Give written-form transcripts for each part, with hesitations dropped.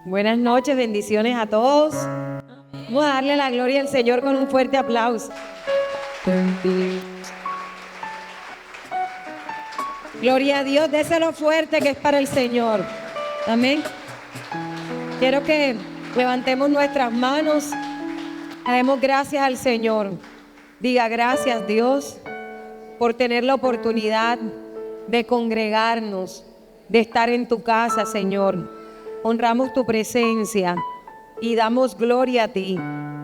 Buenas noches, bendiciones a todos. Vamos a darle la gloria al Señor con un fuerte aplauso. Gloria a Dios, déselo fuerte que es para el Señor. Amén. Quiero que levantemos nuestras manos, demos gracias al Señor. Diga gracias, Dios, por tener la oportunidad de congregarnos, de estar en tu casa, Señor. Honramos tu presencia y damos gloria a ti.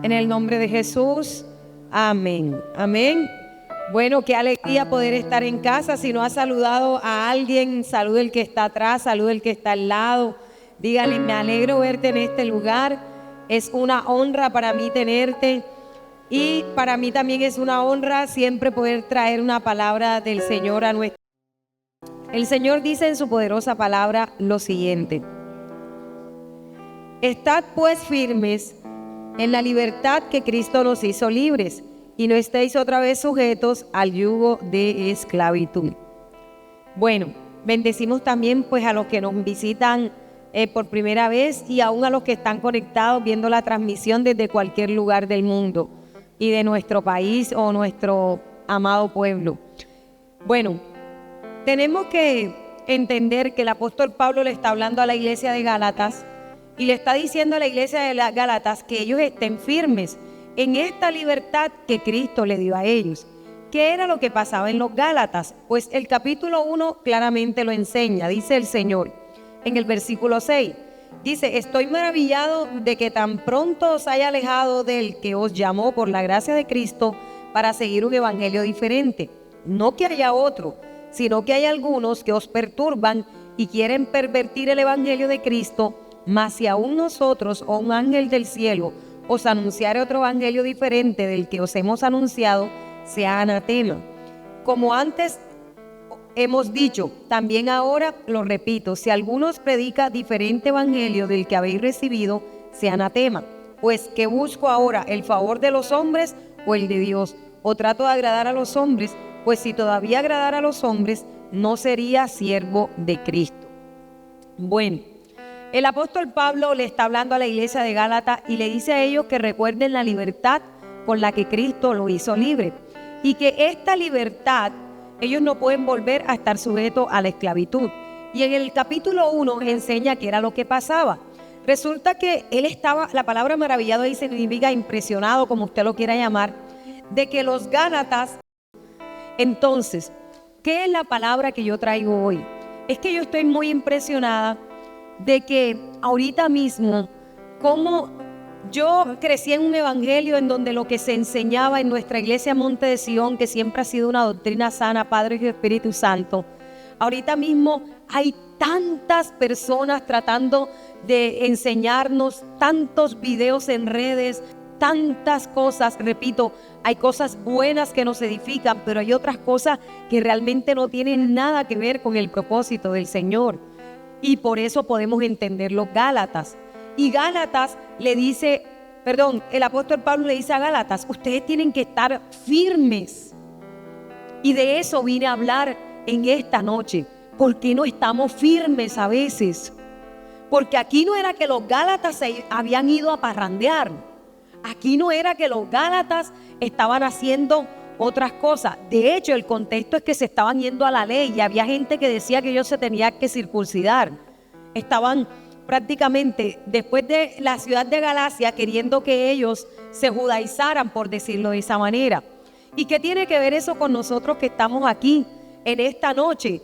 En el nombre de Jesús, amén. Amén. Bueno, qué alegría poder estar en casa. Si no has saludado a alguien, salude el que está atrás, salude el que está al lado. Dígale, me alegro verte en este lugar. Es una honra para mí tenerte. Y para mí también es una honra siempre poder traer una palabra del Señor a nuestra. El Señor dice en su poderosa palabra lo siguiente: estad pues firmes en la libertad que Cristo nos hizo libres, y no estéis otra vez sujetos al yugo de esclavitud. Bueno, bendecimos también pues a los que nos visitan por primera vez y aún a los que están conectados viendo la transmisión desde cualquier lugar del mundo y de nuestro país o nuestro amado pueblo. Bueno, tenemos que entender que el apóstol Pablo le está hablando a la iglesia de Gálatas y le está diciendo a la iglesia de las Gálatas que ellos estén firmes en esta libertad que Cristo le dio a ellos. ¿Qué era lo que pasaba en los Gálatas? Pues el capítulo 1 claramente lo enseña, dice el Señor en el versículo 6. Dice, estoy maravillado de que tan pronto os haya alejado del que os llamó por la gracia de Cristo para seguir un evangelio diferente. No que haya otro, sino que hay algunos que os perturban y quieren pervertir el evangelio de Cristo. Mas si aún nosotros o un ángel del cielo os anunciare otro evangelio diferente del que os hemos anunciado, sea anatema. Como antes hemos dicho, también ahora lo repito, si alguno os predica diferente evangelio del que habéis recibido, sea anatema. Pues ¿qué busco ahora? ¿El favor de los hombres o el de Dios? ¿O trato de agradar a los hombres? Pues si todavía agradara a los hombres, no sería siervo de Cristo. Bueno, el apóstol Pablo le está hablando a la iglesia de Gálatas y le dice a ellos que recuerden la libertad con la que Cristo lo hizo libre y que esta libertad ellos no pueden volver a estar sujetos a la esclavitud. Y en el capítulo 1 enseña qué era lo que pasaba. Resulta que él estaba, la palabra maravillado ahí significa impresionado, como usted lo quiera llamar, de que los Gálatas. Entonces, ¿qué es la palabra que yo traigo hoy? Es que yo estoy muy impresionada de que ahorita mismo, como yo crecí en un evangelio en donde lo que se enseñaba en nuestra iglesia Monte de Sion, que siempre ha sido una doctrina sana, Padre y Espíritu Santo, ahorita mismo hay tantas personas tratando de enseñarnos, tantos videos en redes, tantas cosas. Repito, hay cosas buenas que nos edifican, pero hay otras cosas que realmente no tienen nada que ver con el propósito del Señor. Y por eso podemos entender los Gálatas. Y Gálatas le dice, el apóstol Pablo le dice a Gálatas, ustedes tienen que estar firmes. Y de eso vine a hablar en esta noche. ¿Por qué no estamos firmes a veces? Porque aquí no era que los Gálatas se habían ido a parrandear. Aquí no era que los Gálatas estaban haciendo otras cosas. De hecho, el contexto es que se estaban yendo a la ley y había gente que decía que ellos se tenían que circuncidar. Estaban prácticamente después de la ciudad de Galacia queriendo que ellos se judaizaran, por decirlo de esa manera. ¿Y qué tiene que ver eso con nosotros que estamos aquí en esta noche?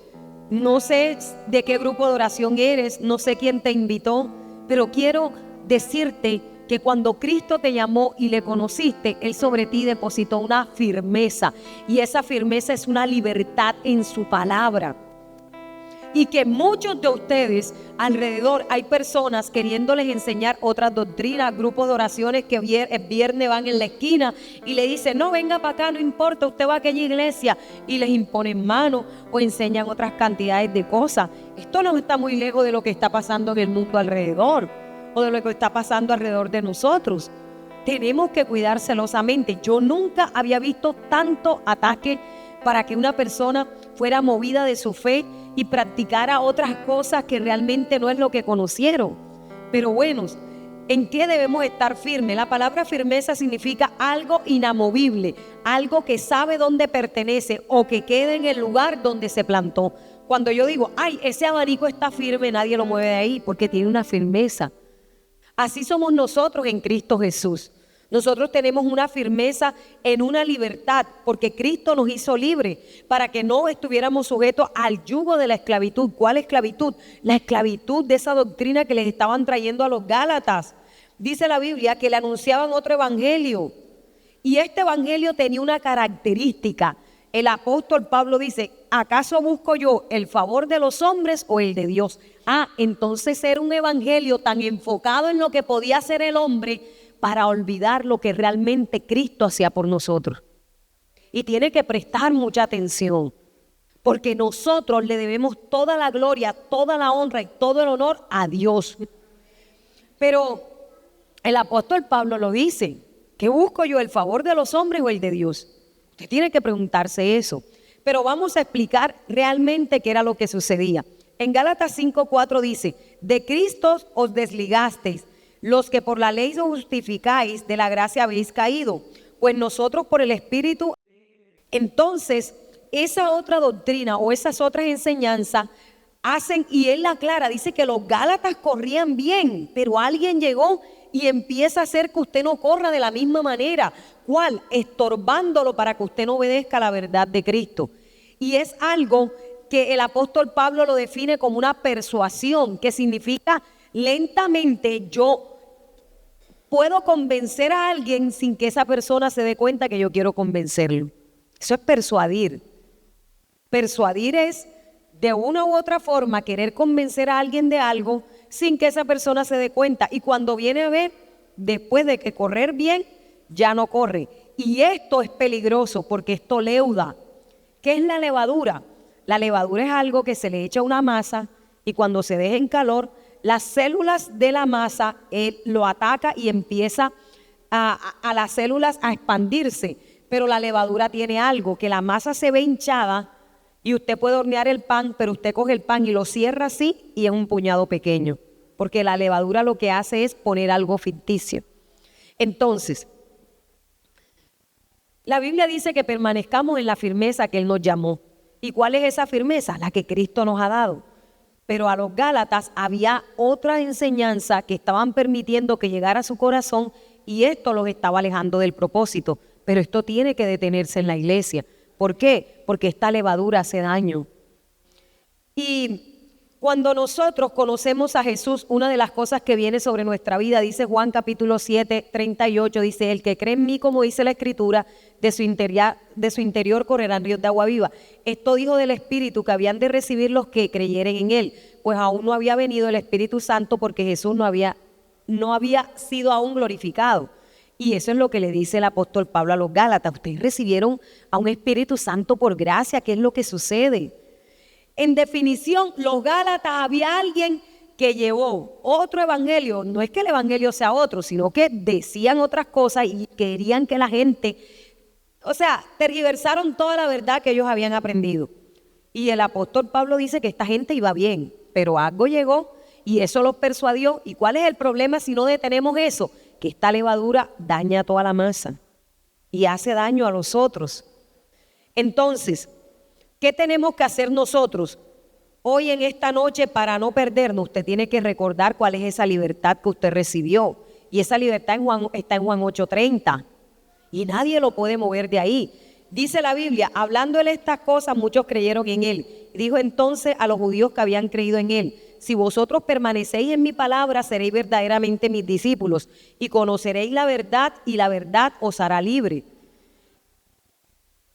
No sé de qué grupo de oración eres, no sé quién te invitó, pero quiero decirte que cuando Cristo te llamó y le conociste, Él sobre ti depositó una firmeza, y esa firmeza es una libertad en su palabra. Y que muchos de ustedes alrededor hay personas queriéndoles enseñar otras doctrinas, grupos de oraciones que el viernes van en la esquina y le dicen, no, venga para acá, no importa, usted va a aquella iglesia, y les imponen manos o enseñan otras cantidades de cosas. Esto no está muy lejos de lo que está pasando en el mundo alrededor o de lo que está pasando alrededor de nosotros. Tenemos que cuidar celosamente. Yo nunca había visto tanto ataque para que una persona fuera movida de su fe y practicara otras cosas que realmente no es lo que conocieron. Pero bueno, ¿en qué debemos estar firmes? La palabra firmeza significa algo inamovible, algo que sabe dónde pertenece o que queda en el lugar donde se plantó. Cuando yo digo, ay, ese abanico está firme, nadie lo mueve de ahí porque tiene una firmeza. Así somos nosotros en Cristo Jesús. Nosotros tenemos una firmeza en una libertad porque Cristo nos hizo libres para que no estuviéramos sujetos al yugo de la esclavitud. ¿Cuál esclavitud? La esclavitud de esa doctrina que les estaban trayendo a los Gálatas. Dice la Biblia que le anunciaban otro evangelio y este evangelio tenía una característica. El apóstol Pablo dice, ¿acaso busco yo el favor de los hombres o el de Dios? Entonces era un evangelio tan enfocado en lo que podía hacer el hombre para olvidar lo que realmente Cristo hacía por nosotros. Y tiene que prestar mucha atención, porque nosotros le debemos toda la gloria, toda la honra y todo el honor a Dios. Pero el apóstol Pablo lo dice, ¿qué busco yo, el favor de los hombres o el de Dios? Usted tiene que preguntarse eso. Pero vamos a explicar realmente qué era lo que sucedía. En Gálatas 5:4 dice, de Cristo os desligasteis, los que por la ley os justificáis, de la gracia habéis caído, pues nosotros por el Espíritu. Entonces, esa otra doctrina o esas otras enseñanzas hacen, y él la aclara, dice que los Gálatas corrían bien, pero alguien llegó y empieza a hacer que usted no corra de la misma manera. ¿Cuál? Estorbándolo para que usted no obedezca la verdad de Cristo. Y es algo que el apóstol Pablo lo define como una persuasión, que significa lentamente yo puedo convencer a alguien sin que esa persona se dé cuenta que yo quiero convencerlo. Eso es persuadir. Persuadir es de una u otra forma querer convencer a alguien de algo sin que esa persona se dé cuenta. Y cuando viene a ver, después de que correr bien, ya no corre. Y esto es peligroso porque esto leuda. ¿Qué es la levadura? La levadura es algo que se le echa a una masa y cuando se deja en calor, las células de la masa lo ataca y empieza a las células a expandirse. Pero la levadura tiene algo, que la masa se ve hinchada y usted puede hornear el pan, pero usted coge el pan y lo cierra así y es un puñado pequeño. Porque la levadura lo que hace es poner algo ficticio. Entonces, la Biblia dice que permanezcamos en la firmeza que Él nos llamó. ¿Y cuál es esa firmeza? La que Cristo nos ha dado. Pero a los Gálatas había otra enseñanza que estaban permitiendo que llegara a su corazón y esto los estaba alejando del propósito. Pero esto tiene que detenerse en la iglesia. ¿Por qué? Porque esta levadura hace daño. Y cuando nosotros conocemos a Jesús, una de las cosas que viene sobre nuestra vida, dice Juan capítulo 7, 38, dice, el que cree en mí, como dice la Escritura, de su interior correrán ríos de agua viva. Esto dijo del Espíritu que habían de recibir los que creyeren en Él, pues aún no había venido el Espíritu Santo porque Jesús no había sido aún glorificado. Y eso es lo que le dice el apóstol Pablo a los Gálatas. Ustedes recibieron a un Espíritu Santo por gracia. ¿Qué es lo que sucede? En definición, los Gálatas había alguien que llevó otro evangelio. No es que el evangelio sea otro, sino que decían otras cosas y querían que la gente, tergiversaron toda la verdad que ellos habían aprendido. Y el apóstol Pablo dice que esta gente iba bien, pero algo llegó y eso los persuadió. ¿Y cuál es el problema si no detenemos eso? Que esta levadura daña a toda la masa y hace daño a los otros. Entonces, ¿qué tenemos que hacer nosotros hoy en esta noche para no perdernos? Usted tiene que recordar cuál es esa libertad que usted recibió. Y esa libertad está en Juan 8:30. Y nadie lo puede mover de ahí. Dice la Biblia, hablándole estas cosas, muchos creyeron en Él. Dijo entonces a los judíos que habían creído en Él, si vosotros permanecéis en mi palabra, seréis verdaderamente mis discípulos y conoceréis la verdad y la verdad os hará libre.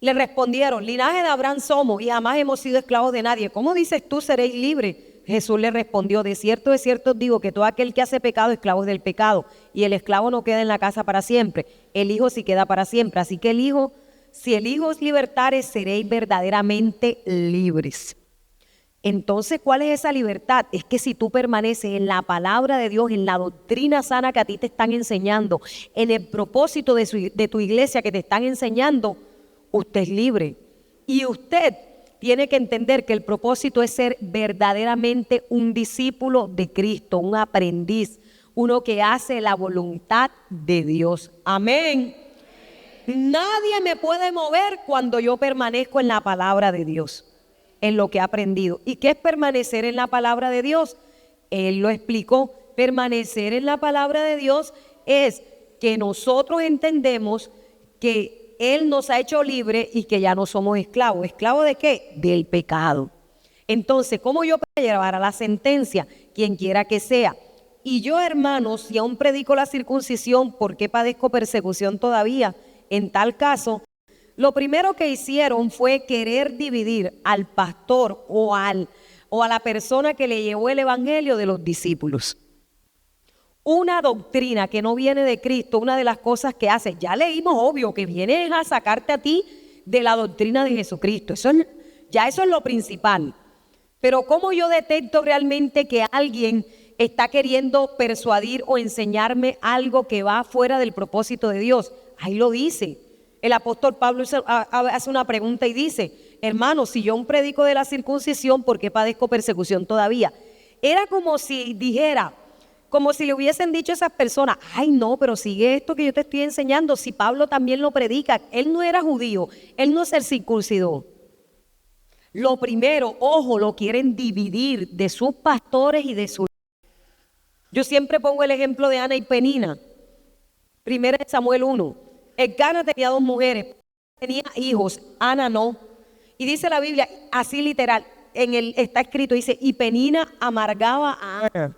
Le respondieron, linaje de Abraham somos y jamás hemos sido esclavos de nadie. ¿Cómo dices tú seréis libres? Jesús le respondió, de cierto os digo que todo aquel que hace pecado, esclavo es del pecado. Y el esclavo no queda en la casa para siempre, el hijo sí queda para siempre. Así que si el hijo os libertare, seréis verdaderamente libres. Entonces, ¿cuál es esa libertad? Es que si tú permaneces en la palabra de Dios, en la doctrina sana que a ti te están enseñando, en el propósito de tu iglesia que te están enseñando, usted es libre. Y usted tiene que entender que el propósito es ser verdaderamente un discípulo de Cristo, un aprendiz, uno que hace la voluntad de Dios. Amén. Nadie me puede mover cuando yo permanezco en la palabra de Dios, en lo que he aprendido. ¿Y qué es permanecer en la palabra de Dios? Él lo explicó. Permanecer en la palabra de Dios es que nosotros entendemos que Él nos ha hecho libres y que ya no somos esclavos. ¿Esclavos de qué? Del pecado. Entonces, ¿cómo yo puedo llevar a la sentencia? Quien quiera que sea. Y yo, hermanos, si aún predico la circuncisión, ¿por qué padezco persecución todavía? En tal caso, lo primero que hicieron fue querer dividir al pastor o a la persona que le llevó el evangelio de los discípulos. Una doctrina que no viene de Cristo, una de las cosas que hace, ya leímos, obvio, que viene a sacarte a ti de la doctrina de Jesucristo. Eso es lo principal. Pero ¿cómo yo detecto realmente que alguien está queriendo persuadir o enseñarme algo que va fuera del propósito de Dios? Ahí lo dice. El apóstol Pablo hace una pregunta y dice: hermano, si yo un predico de la circuncisión, ¿por qué padezco persecución todavía? Era como si dijera, como si le hubiesen dicho a esas personas: ay no, pero sigue esto que yo te estoy enseñando. Si Pablo también lo predica, él no era judío, él no se circuncidó. Lo primero, ojo, lo quieren dividir de sus pastores y de sus... Yo siempre pongo el ejemplo de Ana y Penina. Primera de Samuel 1. Elcana tenía 2 mujeres, tenía hijos, Ana no. Y dice la Biblia, así literal, está escrito, dice, y Penina amargaba a Ana.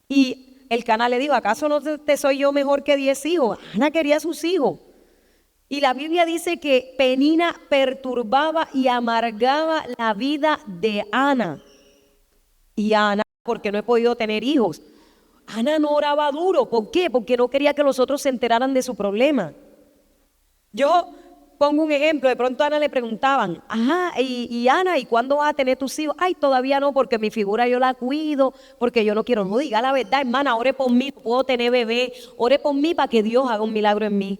Y Elcana le dijo: ¿acaso no te soy yo mejor que 10 hijos? Ana quería a sus hijos. Y la Biblia dice que Penina perturbaba y amargaba la vida de Ana. Y Ana, porque no he podido tener hijos. Ana no oraba duro. ¿Por qué? Porque no quería que los otros se enteraran de su problema. Yo pongo un ejemplo. De pronto a Ana le preguntaban: ajá, y Ana, ¿y cuándo vas a tener tus hijos? Ay, todavía no, porque mi figura yo la cuido, porque yo no quiero. No, diga la verdad, hermana, ore por mí, puedo tener bebé. Ore por mí para que Dios haga un milagro en mí.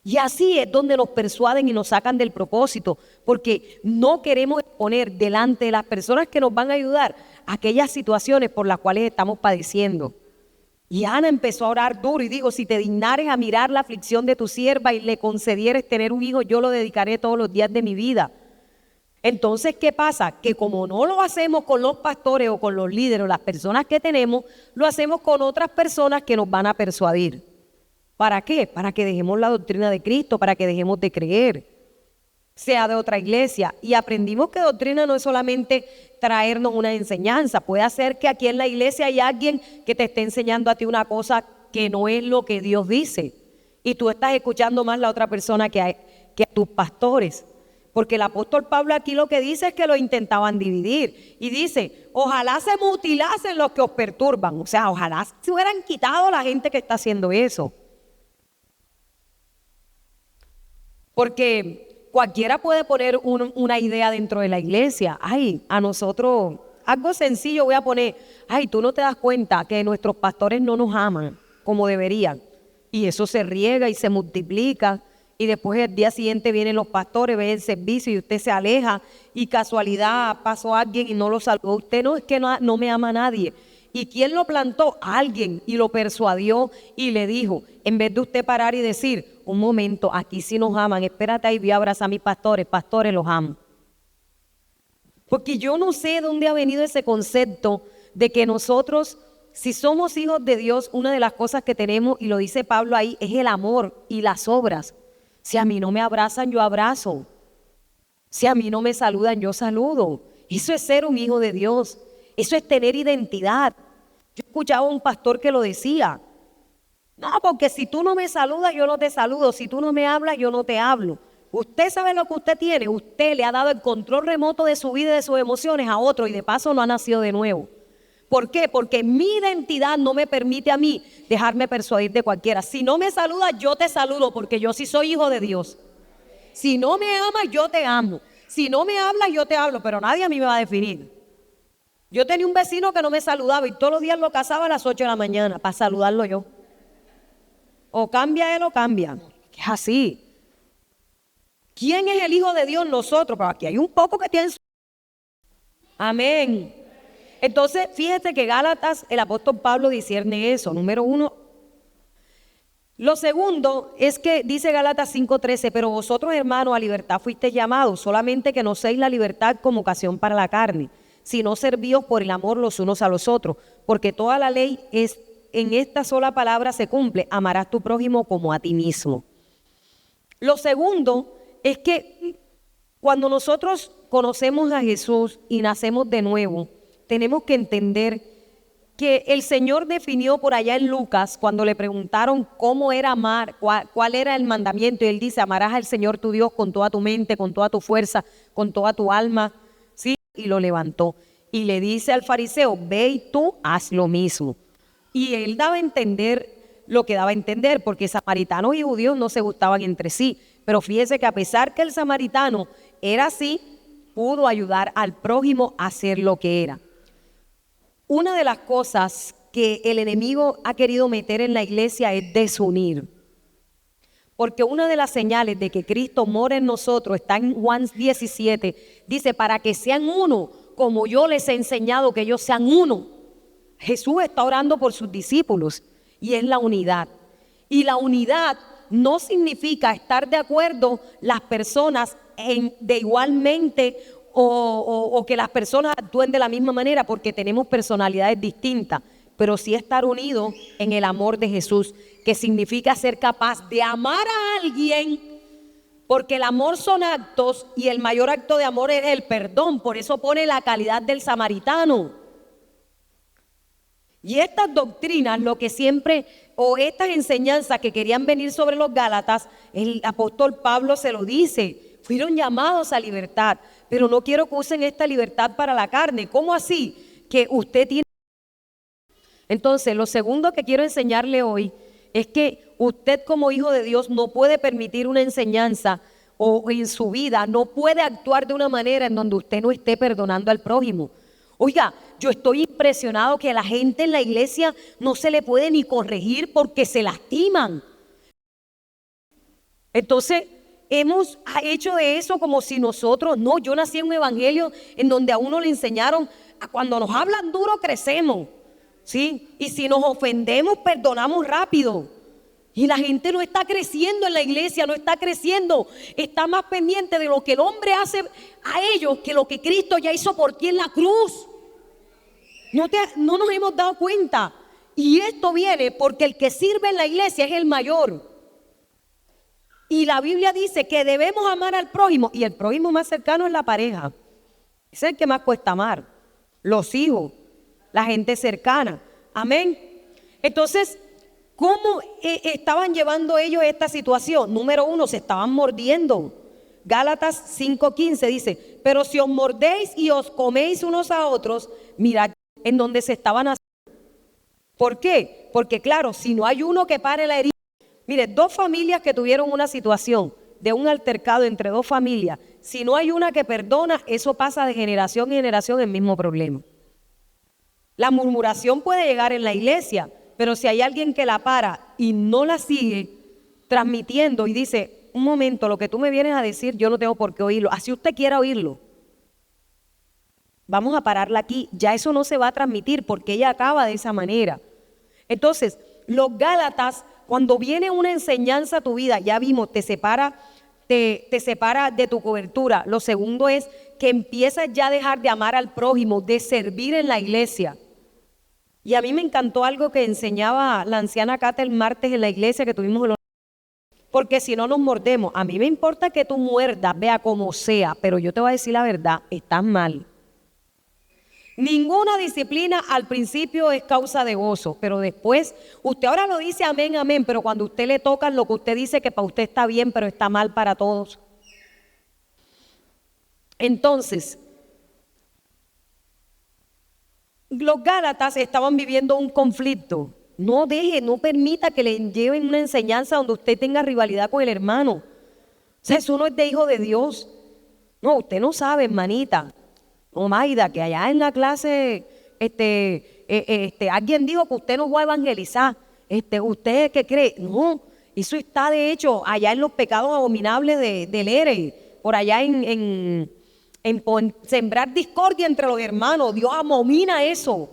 Y así es donde nos persuaden y nos sacan del propósito, porque no queremos exponer delante de las personas que nos van a ayudar aquellas situaciones por las cuales estamos padeciendo. Y Ana empezó a orar duro y dijo: si te dignares a mirar la aflicción de tu sierva y le concedieres tener un hijo, yo lo dedicaré todos los días de mi vida. Entonces, ¿qué pasa? Que como no lo hacemos con los pastores o con los líderes o las personas que tenemos, lo hacemos con otras personas que nos van a persuadir. ¿Para qué? Para que dejemos la doctrina de Cristo, para que dejemos de creer, sea de otra iglesia. Y aprendimos que doctrina no es solamente traernos una enseñanza. Puede ser que aquí en la iglesia hay alguien que te esté enseñando a ti una cosa que no es lo que Dios dice. Y tú estás escuchando más la otra persona que a tus pastores. Porque el apóstol Pablo aquí lo que dice es que lo intentaban dividir. Y dice: ojalá se mutilasen los que os perturban. O sea, ojalá se hubieran quitado la gente que está haciendo eso. Porque cualquiera puede poner una idea dentro de la iglesia. Ay, a nosotros, algo sencillo voy a poner: ay, tú no te das cuenta que nuestros pastores no nos aman como deberían. Y eso se riega y se multiplica. Y después el día siguiente vienen los pastores, ven el servicio y usted se aleja. Y casualidad pasó alguien y no lo saludó. Usted no es que no me ama a nadie. ¿Y quién lo plantó? Alguien, y lo persuadió y le dijo, en vez de usted parar y decir: un momento, aquí sí nos aman, espérate ahí, voy a abrazar a mis pastores, pastores los amo. Porque yo no sé de dónde ha venido ese concepto de que nosotros, si somos hijos de Dios, una de las cosas que tenemos, y lo dice Pablo ahí, es el amor y las obras. Si a mí no me abrazan, yo abrazo. Si a mí no me saludan, yo saludo. Eso es ser un hijo de Dios. Eso es tener identidad. Yo escuchaba a un pastor que lo decía: no, porque si tú no me saludas, yo no te saludo. Si tú no me hablas, yo no te hablo. Usted sabe lo que usted tiene. Usted le ha dado el control remoto de su vida y de sus emociones a otro, y de paso no ha nacido de nuevo. ¿Por qué? Porque mi identidad no me permite a mí dejarme persuadir de cualquiera. Si no me saludas, yo te saludo, porque yo sí soy hijo de Dios. Si no me amas, yo te amo. Si no me hablas, yo te hablo, pero nadie a mí me va a definir. Yo tenía un vecino que no me saludaba y todos los días lo cazaba a las 8 de la mañana para saludarlo yo. O cambia él o cambia. Es así. ¿Quién es el hijo de Dios? Nosotros. Pero aquí hay un poco que tienen... Amén. Entonces, fíjate que Gálatas, el apóstol Pablo discierne eso. Número uno. Lo segundo es que dice Gálatas 5:13, pero vosotros, hermanos, a libertad fuisteis llamados, solamente que no seáis la libertad como ocasión para la carne, sino servíos por el amor los unos a los otros, porque toda la ley es en esta sola palabra se cumple: amarás a tu prójimo como a ti mismo. Lo segundo es que cuando nosotros conocemos a Jesús y nacemos de nuevo, tenemos que entender que el Señor definió por allá en Lucas, cuando le preguntaron cómo era amar, cuál era el mandamiento, y él dice: amarás al Señor tu Dios con toda tu mente, con toda tu fuerza, con toda tu alma, ¿sí? Y lo levantó. Y le dice al fariseo: ve y tú haz lo mismo. Y él daba a entender lo que daba a entender, porque samaritanos y judíos no se gustaban entre sí. Pero fíjese que a pesar que el samaritano era así, pudo ayudar al prójimo a hacer lo que era. Una de las cosas que el enemigo ha querido meter en la iglesia es desunir. Porque una de las señales de que Cristo mora en nosotros está en Juan 17. Dice: para que sean uno, como yo les he enseñado que ellos sean uno. Jesús está orando por sus discípulos y es la unidad. Y la unidad no significa estar de acuerdo las personas de igualmente o que las personas actúen de la misma manera, porque tenemos personalidades distintas, pero sí estar unidos en el amor de Jesús, que significa ser capaz de amar a alguien, porque el amor son actos y el mayor acto de amor es el perdón. Por eso pone la calidad del samaritano. Y estas doctrinas, lo que siempre, o estas enseñanzas que querían venir sobre los Gálatas, el apóstol Pablo se lo dice: fueron llamados a libertad, pero no quiero que usen esta libertad para la carne. ¿Cómo así? Que usted tiene... Entonces, lo segundo que quiero enseñarle hoy es que usted, como hijo de Dios, no puede permitir una enseñanza o en su vida, no puede actuar de una manera en donde usted no esté perdonando al prójimo. Oiga, yo estoy impresionado que a la gente en la iglesia no se le puede ni corregir porque se lastiman. Entonces, hemos hecho de eso como si nosotros, no, yo nací en un evangelio en donde a uno le enseñaron, cuando nos hablan duro crecemos, ¿sí? Y si nos ofendemos, perdonamos rápido. Y la gente no está creciendo en la iglesia, no está creciendo, está más pendiente de lo que el hombre hace a ellos que lo que Cristo ya hizo por ti en la cruz. No nos hemos dado cuenta. Y esto viene porque el que sirve en la iglesia es el mayor. Y la Biblia dice que debemos amar al prójimo, y el prójimo más cercano es la pareja. Es el que más cuesta amar. Los hijos, la gente cercana. Amén. Entonces, ¿cómo estaban llevando ellos esta situación? Número uno, se estaban mordiendo. Gálatas 5:15 dice: pero si os mordéis y os coméis unos a otros, mirad en donde se estaban haciendo. ¿Por qué? Porque claro, si no hay uno que pare la herida. Mire, dos familias que tuvieron una situación de un altercado entre dos familias, si no hay una que perdona, eso pasa de generación en generación el mismo problema. La murmuración puede llegar en la iglesia, pero si hay alguien que la para y no la sigue transmitiendo y dice: un momento, lo que tú me vienes a decir yo no tengo por qué oírlo, así usted quiera oírlo, vamos a pararla aquí, ya eso no se va a transmitir porque ella acaba de esa manera. Entonces, los Gálatas, cuando viene una enseñanza a tu vida, ya vimos, te separa de tu cobertura. Lo segundo es que empiezas ya a dejar de amar al prójimo, de servir en la iglesia. Y a mí me encantó algo que enseñaba la anciana Cata el martes en la iglesia que tuvimos. Porque si no nos mordemos, a mí me importa que tú muerdas, vea como sea, pero yo te voy a decir la verdad, estás mal. Ninguna disciplina al principio es causa de gozo, pero después, usted ahora lo dice amén, amén, pero cuando a usted le tocan lo que usted dice que para usted está bien, pero está mal para todos. Entonces, los Gálatas estaban viviendo un conflicto. No permita que le lleven una enseñanza donde usted tenga rivalidad con el hermano. O sea, eso no es de hijo de Dios. No, usted no sabe, hermanita. No, Maida, que allá en la clase alguien dijo que usted no va a evangelizar. ¿Usted qué cree? No, eso está de hecho allá en los pecados abominables del ERE, por allá en sembrar discordia entre los hermanos. Dios abomina eso.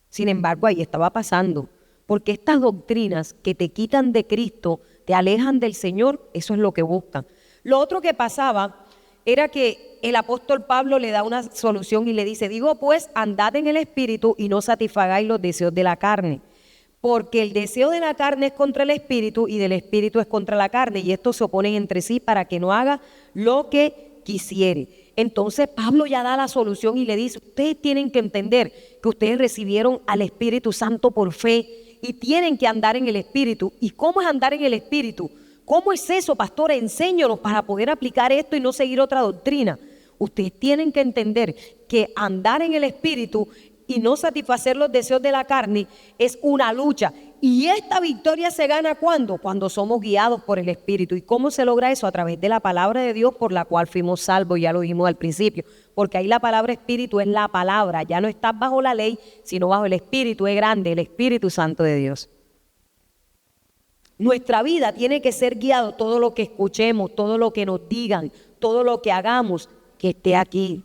Sin embargo, ahí estaba pasando. Porque estas doctrinas que te quitan de Cristo, te alejan del Señor, eso es lo que buscan. Lo otro que pasaba era que el apóstol Pablo le da una solución y le dice, digo pues, andad en el Espíritu y no satisfagáis los deseos de la carne. Porque el deseo de la carne es contra el Espíritu y del Espíritu es contra la carne. Y estos se oponen entre sí para que no haga lo que quisiere. Entonces Pablo ya da la solución y le dice, ustedes tienen que entender que ustedes recibieron al Espíritu Santo por fe y tienen que andar en el Espíritu. ¿Y cómo es andar en el Espíritu? ¿Cómo es eso, pastor? Enséñanos para poder aplicar esto y no seguir otra doctrina. Ustedes tienen que entender que andar en el Espíritu y no satisfacer los deseos de la carne es una lucha. Y esta victoria se gana ¿cuándo? Cuando somos guiados por el Espíritu. ¿Y cómo se logra eso? A través de la palabra de Dios por la cual fuimos salvos, ya lo dijimos al principio. Porque ahí la palabra Espíritu es la palabra. Ya no estás bajo la ley, sino bajo el Espíritu. Es grande, el Espíritu Santo de Dios. Nuestra vida tiene que ser guiado, todo lo que escuchemos, todo lo que nos digan, todo lo que hagamos, que esté aquí.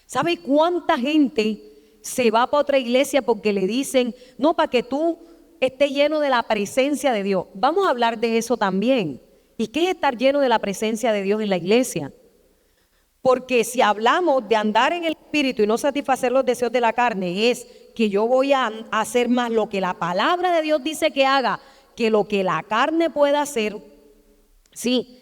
¿Sabe cuánta gente se va para otra iglesia porque le dicen, no, para que tú estés lleno de la presencia de Dios? Vamos a hablar de eso también. ¿Y qué es estar lleno de la presencia de Dios en la iglesia? Porque si hablamos de andar en el Espíritu y no satisfacer los deseos de la carne, es que yo voy a hacer más lo que la palabra de Dios dice que haga, que lo que la carne pueda hacer, sí,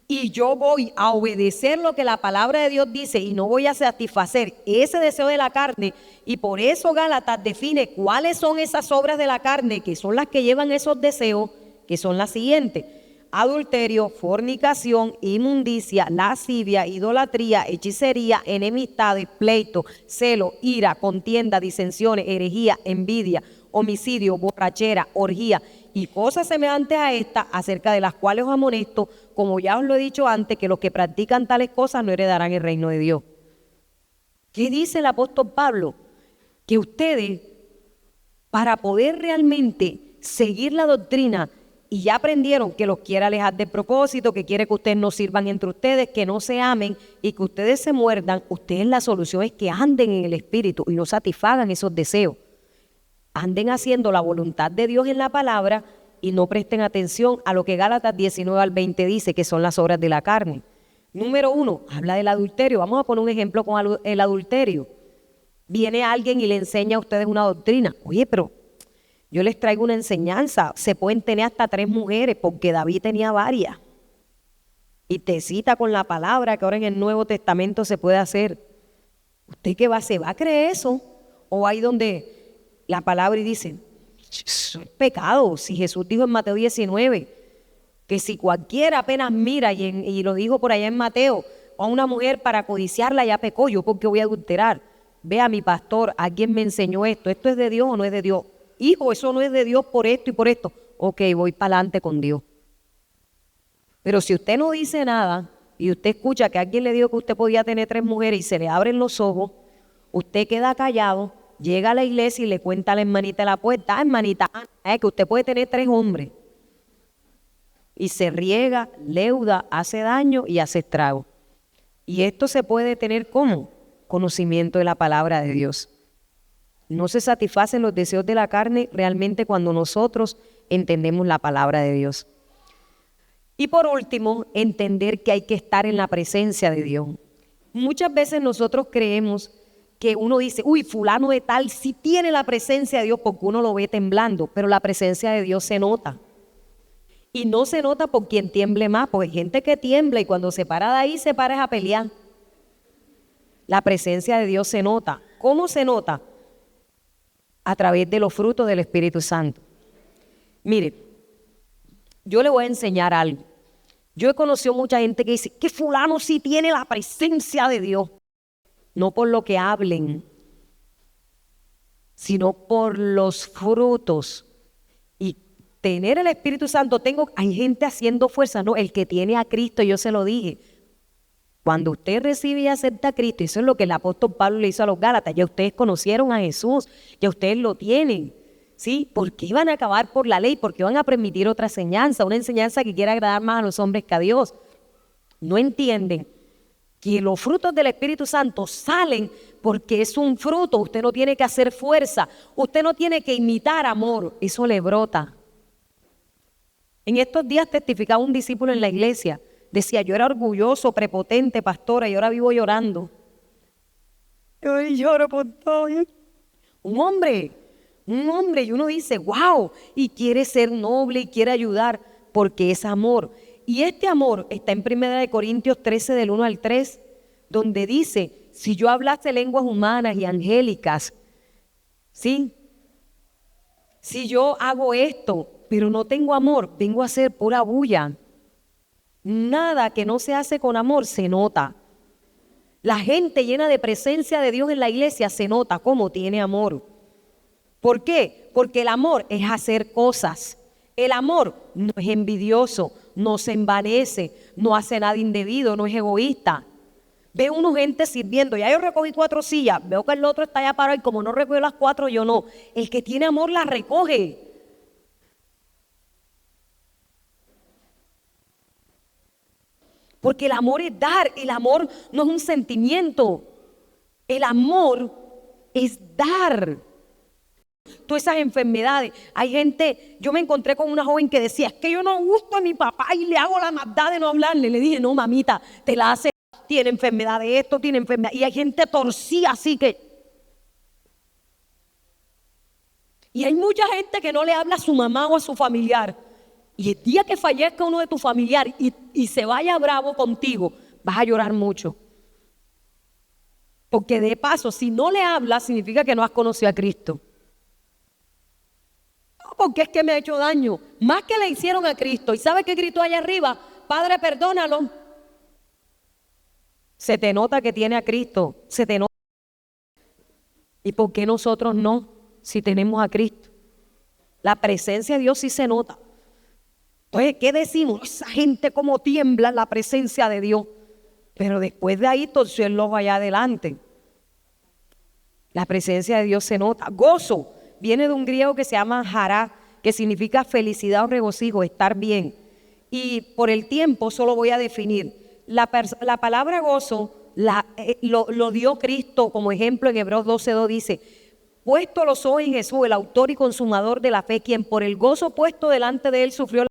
y yo voy a obedecer lo que la palabra de Dios dice y no voy a satisfacer ese deseo de la carne. Y por eso Gálatas define cuáles son esas obras de la carne, que son las que llevan esos deseos, que son las siguientes: adulterio, fornicación, inmundicia, lascivia, idolatría, hechicería, enemistades, pleito, celo, ira, contienda, disensiones, herejía, envidia, homicidio, borrachera, orgía y cosas semejantes a estas, acerca de las cuales os amonesto, como ya os lo he dicho antes, que los que practican tales cosas no heredarán el reino de Dios. ¿Qué dice el apóstol Pablo? Que ustedes, para poder realmente seguir la doctrina, y ya aprendieron que los quiere alejar del propósito, que quiere que ustedes no sirvan entre ustedes, que no se amen y que ustedes se muerdan, ustedes la solución es que anden en el Espíritu y no satisfagan esos deseos. Anden haciendo la voluntad de Dios en la palabra y no presten atención a lo que Gálatas 19 al 20 dice, que son las obras de la carne. Número 1, habla del adulterio. Vamos a poner un ejemplo con el adulterio. Viene alguien y le enseña a ustedes una doctrina. Oye, pero yo les traigo una enseñanza. Se pueden tener hasta 3 mujeres porque David tenía varias. Y te cita con la palabra que ahora en el Nuevo Testamento se puede hacer. ¿Usted qué va a hacer? ¿Va a creer eso? ¿O ahí donde la palabra y dice, eso es pecado? Si Jesús dijo en Mateo 19, que si cualquiera apenas mira, y lo dijo por allá en Mateo, a una mujer para codiciarla ya pecó, yo porque voy a adulterar. Vea, mi pastor, ¿alguien me enseñó esto? ¿Esto es de Dios o no es de Dios? Hijo, eso no es de Dios por esto y por esto. Ok, voy para adelante con Dios. Pero si usted no dice nada y usted escucha que alguien le dijo que usted podía tener 3 mujeres y se le abren los ojos, usted queda callado, llega a la iglesia y le cuenta a la hermanita de la puerta, hermanita, que usted puede tener 3 hombres. Y se riega, leuda, hace daño y hace estrago. Y esto se puede tener como conocimiento de la palabra de Dios. No se satisfacen los deseos de la carne realmente cuando nosotros entendemos la palabra de Dios. Y por último, entender que hay que estar en la presencia de Dios. Muchas veces nosotros creemos que uno dice, uy, fulano de tal sí tiene la presencia de Dios porque uno lo ve temblando, pero la presencia de Dios se nota. Y no se nota por quien tiemble más, porque hay gente que tiembla y cuando se para de ahí se para a pelear. La presencia de Dios se nota. ¿Cómo se nota? A través de los frutos del Espíritu Santo. Mire, yo le voy a enseñar algo. Yo he conocido mucha gente que dice que fulano sí tiene la presencia de Dios. No por lo que hablen, sino por los frutos. Y tener el Espíritu Santo, hay gente haciendo fuerza, no, el que tiene a Cristo, yo se lo dije. Cuando usted recibe y acepta a Cristo, eso es lo que el apóstol Pablo le hizo a los Gálatas, ya ustedes conocieron a Jesús, ya ustedes lo tienen, ¿sí? ¿Por qué van a acabar por la ley? ¿Por qué van a permitir otra enseñanza? Una enseñanza que quiera agradar más a los hombres que a Dios. No entienden que los frutos del Espíritu Santo salen porque es un fruto. Usted no tiene que hacer fuerza, usted no tiene que imitar amor, eso le brota. En estos días testificaba un discípulo en la iglesia, decía: yo era orgulloso, prepotente, pastora, y ahora vivo llorando. Yo lloro por todo. Un hombre, y uno dice: wow, y quiere ser noble y quiere ayudar porque es amor. Y este amor está en 1 Corintios 13 del 1 al 3, donde dice: si yo hablase lenguas humanas y angélicas, ¿sí? Si yo hago esto, pero no tengo amor, vengo a hacer pura bulla. Nada que no se hace con amor se nota. La gente llena de presencia de Dios en la iglesia se nota cómo tiene amor. ¿Por qué? Porque el amor es hacer cosas. El amor no es envidioso, no se envanece, no hace nada indebido, no es egoísta. Veo una gente sirviendo, ya yo recogí 4 sillas, veo que el otro está allá parado y como no recogió las 4, yo no. El que tiene amor las recoge. Porque el amor es dar, el amor no es un sentimiento. El amor es dar. Todas esas enfermedades, hay gente, yo me encontré con una joven que decía: es que yo no gusto a mi papá y le hago la maldad de no hablarle. Le dije: no, mamita, te la hace, tiene enfermedad de esto, tiene enfermedad. Y hay gente torcida así que... Y hay mucha gente que no le habla a su mamá o a su familiar. Y el día que fallezca uno de tus familiares y se vaya bravo contigo, vas a llorar mucho. Porque de paso, si no le hablas, significa que no has conocido a Cristo. No, porque es que me ha hecho daño. Más que le hicieron a Cristo. ¿Y sabe qué gritó allá arriba? Padre, perdónalo. Se te nota que tiene a Cristo. Se te nota. ¿Y por qué nosotros no? Si tenemos a Cristo. La presencia de Dios sí se nota. Entonces, ¿qué decimos? Esa gente como tiembla en la presencia de Dios. Pero después de ahí torció el ojo allá adelante. La presencia de Dios se nota. Gozo viene de un griego que se llama jará, que significa felicidad o regocijo, estar bien. Y por el tiempo solo voy a definir. La palabra gozo lo dio Cristo como ejemplo en Hebreos 12:2, dice: puesto los ojos en Jesús, el autor y consumador de la fe, quien por el gozo puesto delante de él sufrió la...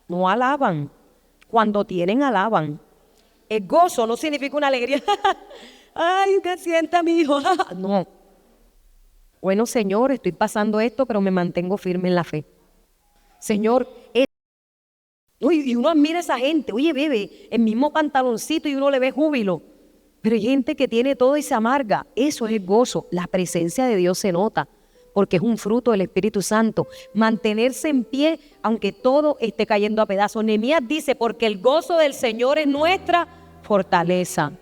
No alaban. Cuando tienen, alaban. El gozo no significa una alegría. Ay, que sienta mi hijo. No. Bueno, Señor, estoy pasando esto, pero me mantengo firme en la fe. Señor, y uno admira a esa gente. Oye, bebe, el mismo pantaloncito y uno le ve júbilo. Pero hay gente que tiene todo y se amarga. Eso es el gozo. La presencia de Dios se nota, porque es un fruto del Espíritu Santo. Mantenerse en pie, aunque todo esté cayendo a pedazos. Nehemías dice: porque el gozo del Señor es nuestra fortaleza.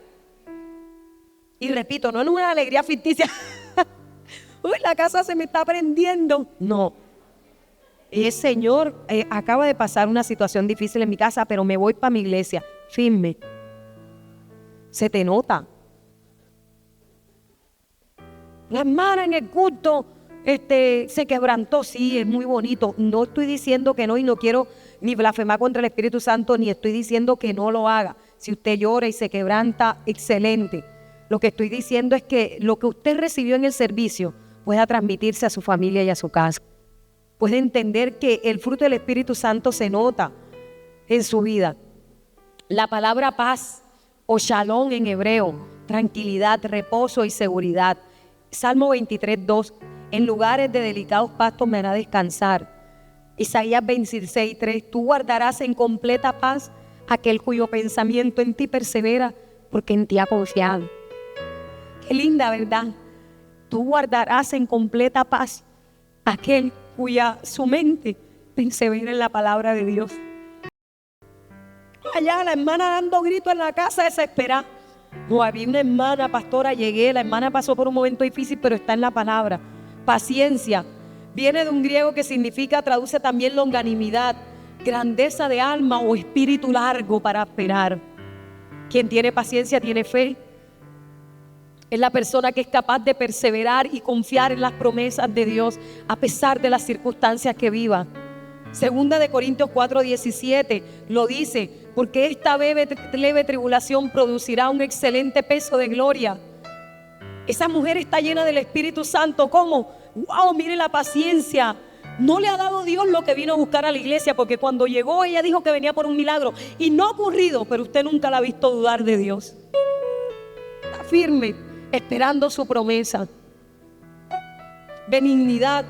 Y repito, no es una alegría ficticia. Uy, la casa se me está prendiendo. No. Señor, acaba de pasar una situación difícil en mi casa, pero me voy para mi iglesia. Firme. Se te nota. La hermana en el culto se quebrantó. Sí, es muy bonito. No estoy diciendo que no, y no quiero ni blasfemar contra el Espíritu Santo, ni estoy diciendo que no lo haga. Si usted llora y se quebranta, excelente. Lo que estoy diciendo es que lo que usted recibió en el servicio pueda transmitirse a su familia y a su casa. Puede entender que el fruto del Espíritu Santo se nota en su vida. La palabra paz o shalom en hebreo, tranquilidad, reposo y seguridad. Salmo 23:2, en lugares de delicados pastos me hará descansar. Isaías 26:3, tú guardarás en completa paz aquel cuyo pensamiento en ti persevera, porque en ti ha confiado. Qué linda, ¿verdad? Tú guardarás en completa paz aquel cuya su mente persevera en la palabra de Dios. Allá la hermana dando gritos en la casa desesperada. No, había una hermana, pastora, llegué, la hermana pasó por un momento difícil, pero está en la palabra. Paciencia, viene de un griego que significa, traduce también longanimidad, grandeza de alma o espíritu largo para esperar. Quien tiene paciencia tiene fe. Es la persona que es capaz de perseverar y confiar en las promesas de Dios a pesar de las circunstancias que viva. Segunda de Corintios 4:17 lo dice: porque esta leve tribulación producirá un excelente peso de gloria. Esa mujer está llena del Espíritu Santo. ¿Cómo? ¡Wow! Mire la paciencia. No le ha dado Dios lo que vino a buscar a la iglesia, porque cuando llegó ella dijo que venía por un milagro y no ha ocurrido, pero usted nunca la ha visto dudar de Dios. Está firme, esperando su promesa. Benignidad,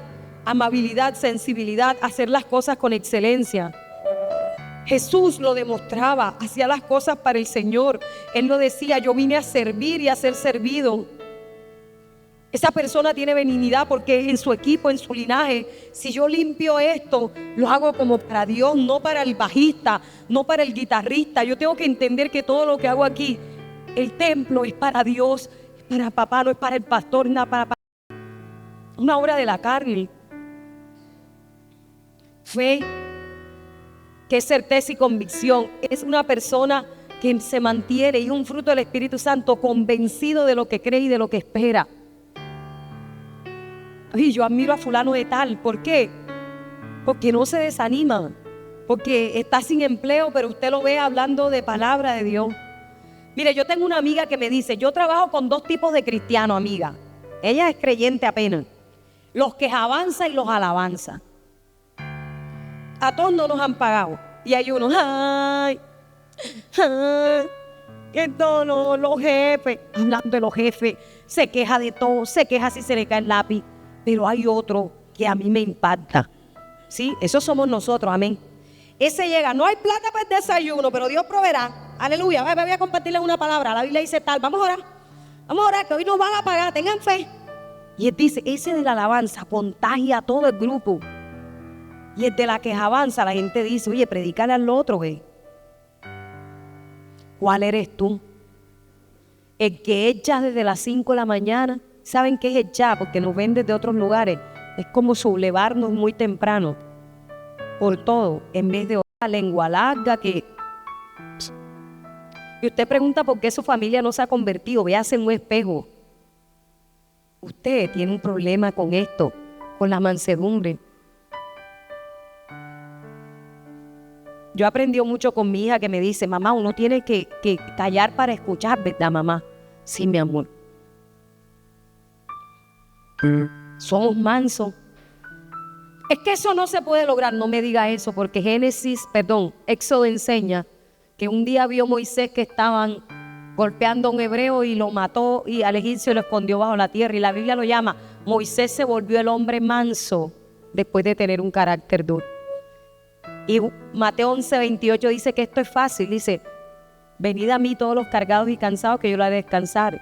amabilidad, sensibilidad, hacer las cosas con excelencia. Jesús lo demostraba, hacía las cosas para el Señor. Él lo decía: yo vine a servir y a ser servido. Esa persona tiene benignidad porque en su equipo, en su linaje, si yo limpio esto, lo hago como para Dios, no para el bajista, no para el guitarrista. Yo tengo que entender que todo lo que hago aquí, el templo es para Dios, es para papá, no es para el pastor, nada para una obra de la carne. Fe, que es certeza y convicción, es una persona que se mantiene, y es un fruto del Espíritu Santo, convencido de lo que cree y de lo que espera. Y yo admiro a fulano de tal. ¿Por qué? Porque no se desanima, porque está sin empleo, pero usted lo ve hablando de palabra de Dios. Mire, yo tengo una amiga que me dice: yo trabajo con dos tipos de cristianos, amiga. Ella es creyente apenas: los que avanzan y los alabanzas. A todos no nos han pagado. Y hay unos: ay, esto no, los jefes, hablando de los jefes, se queja de todo, se queja si se le cae el lápiz. Pero hay otro que a mí me impacta. ¿Sí? Esos somos nosotros, amén. Ese llega: no hay plata para el desayuno, pero Dios proveerá. Aleluya. Voy a compartirles una palabra. La Biblia dice tal: vamos a orar, que hoy nos van a pagar, tengan fe. Y él dice: ese de la alabanza contagia a todo el grupo. Y el de la que avanza, la gente dice: oye, predícale al otro, ve. ¿Cuál eres tú? El que echa desde las 5 de la mañana. ¿Saben qué es echar? Porque nos ven desde otros lugares. Es como sublevarnos muy temprano por todo, en vez de orar, lengua larga que... Y usted pregunta por qué su familia no se ha convertido. Véase en un espejo. Usted tiene un problema con esto, con la mansedumbre. Yo aprendí mucho con mi hija, que me dice: mamá, uno tiene que callar para escuchar, ¿verdad, mamá? Sí, mi amor. Somos mansos. Es que eso no se puede lograr. No me diga eso, porque Éxodo enseña que un día vio Moisés que estaban golpeando a un hebreo y lo mató, y al egipcio lo escondió bajo la tierra. Y la Biblia lo llama: Moisés se volvió el hombre manso después de tener un carácter duro. Y Mateo 11:28 dice que esto es fácil. Dice: venid a mí todos los cargados y cansados, que yo lo haré descansar.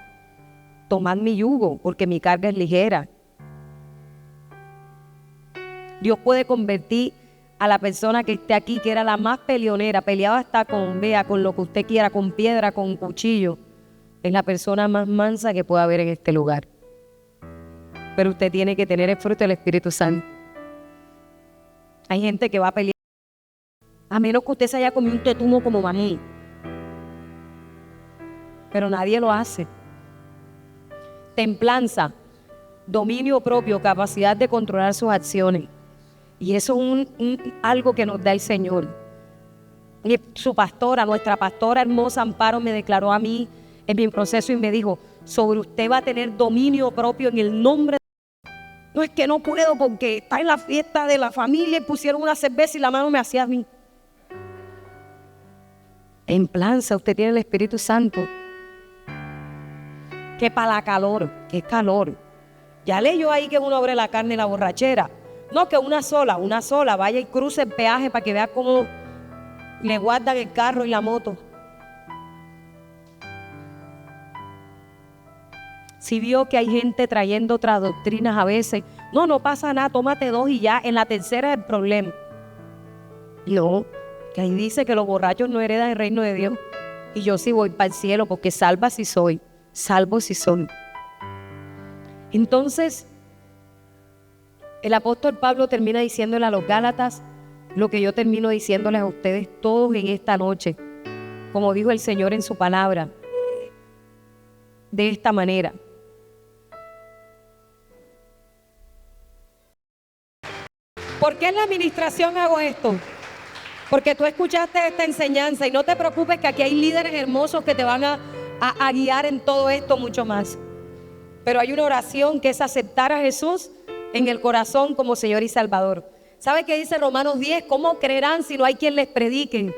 Tomad mi yugo, porque mi carga es ligera. Dios puede convertir a la persona que esté aquí, que era la más peleonera, peleaba hasta con lo que usted quiera, con piedra, con cuchillo. Es la persona más mansa que puede haber en este lugar. Pero usted tiene que tener el fruto del Espíritu Santo. Hay gente que va a pelear, a menos que usted se haya comido un tetumo como maní. Pero nadie lo hace. Templanza, dominio propio, capacidad de controlar sus acciones. Y eso es algo que nos da el Señor. Y su pastora, nuestra pastora hermosa Amparo, me declaró a mí en mi proceso y me dijo: sobre usted va a tener dominio propio en el nombre de... No es que no puedo porque está en la fiesta de la familia y pusieron una cerveza y la mano me hacía a mí. Templanza, usted tiene el Espíritu Santo. Que para la calor, que es calor. Ya leyó ahí que es una obra de la carne y la borrachera. No, que una sola, vaya y cruce el peaje para que vea cómo le guardan el carro y la moto. Si vio que hay gente trayendo otras doctrinas a veces, no pasa nada, tómate 2 y ya, en la tercera es el problema. No, que ahí dice que los borrachos no heredan el reino de Dios. Y yo sí voy para el cielo, porque salvo si soy. Entonces, el apóstol Pablo termina diciéndole a los Gálatas lo que yo termino diciéndoles a ustedes todos en esta noche, como dijo el Señor en su palabra, de esta manera: ¿por qué en la administración hago esto? Porque tú escuchaste esta enseñanza y no te preocupes que aquí hay líderes hermosos que te van a guiar en todo esto mucho más. Pero hay una oración que es aceptar a Jesús en el corazón como Señor y Salvador. ¿Sabe qué dice Romanos 10? ¿Cómo creerán si no hay quien les predique?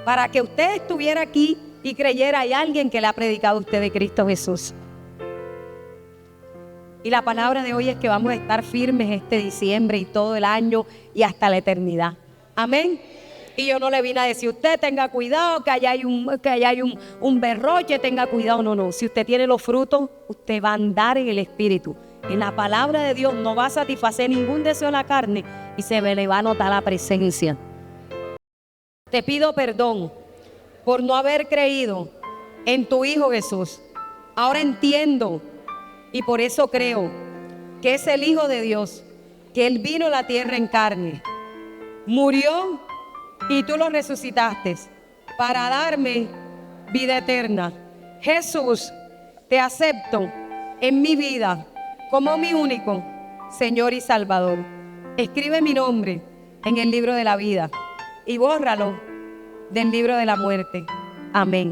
Para que usted estuviera aquí y creyera, hay alguien que le ha predicado a usted de Cristo Jesús. Y la palabra de hoy es que vamos a estar firmes este diciembre y todo el año y hasta la eternidad. Amén. Y yo no le vine a decir, usted tenga cuidado, que allá hay un berroche, tenga cuidado. No. Si usted tiene los frutos, usted va a andar en el Espíritu. En la palabra de Dios no va a satisfacer ningún deseo de la carne y se le va a notar la presencia. Te pido perdón por no haber creído en tu Hijo Jesús. Ahora entiendo y por eso creo que es el Hijo de Dios, que Él vino a la tierra en carne, murió y tú lo resucitaste para darme vida eterna. Jesús, te acepto en mi vida como mi único Señor y Salvador. Escribe mi nombre en el libro de la vida y bórralo del libro de la muerte. Amén.